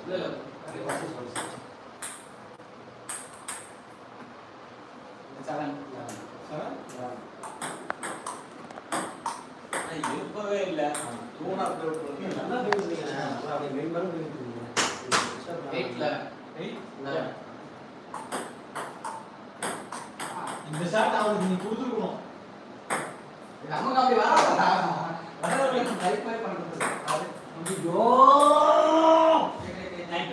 இல்ல அது வாசி சொல்லுங்க இருப்பவே இல்ல தூணா நல்லா பேசுறீங்க அப்படியே மெயின்பாலும் பேசுறீங்க 8ல 8 இந்த ஷாட் அவருக்கு நீ கொடுத்துக்கணும் நமக்கு அப்படி வரல டைப் பண்றது ஐயோ 9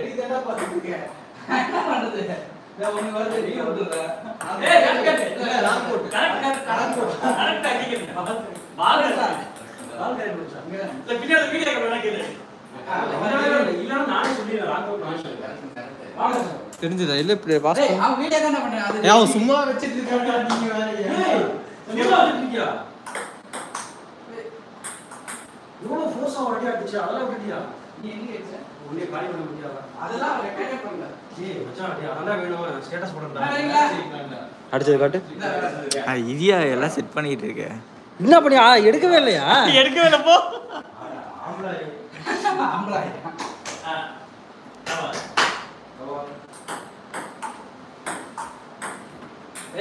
என்ன பண்றது நான் ஒண்ணு வருது நீ வந்துற ஏய் கரெக்ட் ராங் போட் கரெக்ட் அடிக்கிறேன் பால் கரெக்ட் போச்சா இல்ல பின்னாடி வீடியோ கேமரா கேளு இல்ல நானே சொல்லிறேன் ராங் போட் நான் சொல்றேன் தெரிஞ்சதா இல்ல பாஸ் ஏய் அவன் வீடியோ தான பண்றான் அது அவன் சும்மா வச்சிட்டு இருக்காங்க நீங்க வேற ஏய் சும்மா வச்சிருக்கியா இவ்வளவு ஃபோர்ஸா ஓடி அடிச்சா அதெல்லாம் விட்டியா நீ எங்க ஏச்ச உள்ளே காலி பண்ண முடியாதா அதெல்லாம் ரெக்கார்ட் பண்ணல ஏய் மச்சான் அடி அதெல்லாம் வேணும் ஸ்டேட்டஸ் போடுறேன் அடிச்சது காட்டு இதியா எல்லாம் செட் பண்ணிட்டு இருக்க என்ன பண்ணியா எடுக்கவே இல்லையா எடுக்கவே இல்ல போ ஆம்பளை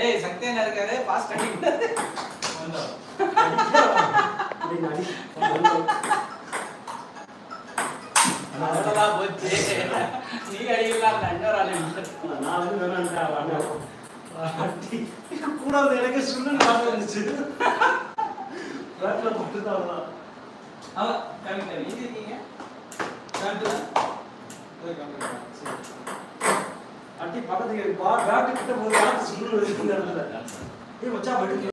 ஏய் சக்தியனா இருக்காரு பாஸ் கட்டி வந்தோ நீ அதெல்லாம் போச்சு நீ அடிக்கலாம் இன்னொரு ஆளு நான் வந்து வேணாம்டா அடி கூட எனக்கு சுண்ணன் பாத்து வந்துச்சு ராட்ல போட்டுதான் அவ கரெக்ட்டா நீங்க இருக்கீங்க காட்டுல போய் காட்டுங்க சரி அடி பக்கத்துக்கு பேட் கிட்ட போய் சுண்ணன் வருது இந்த இடத்துல ஏய் மச்சான்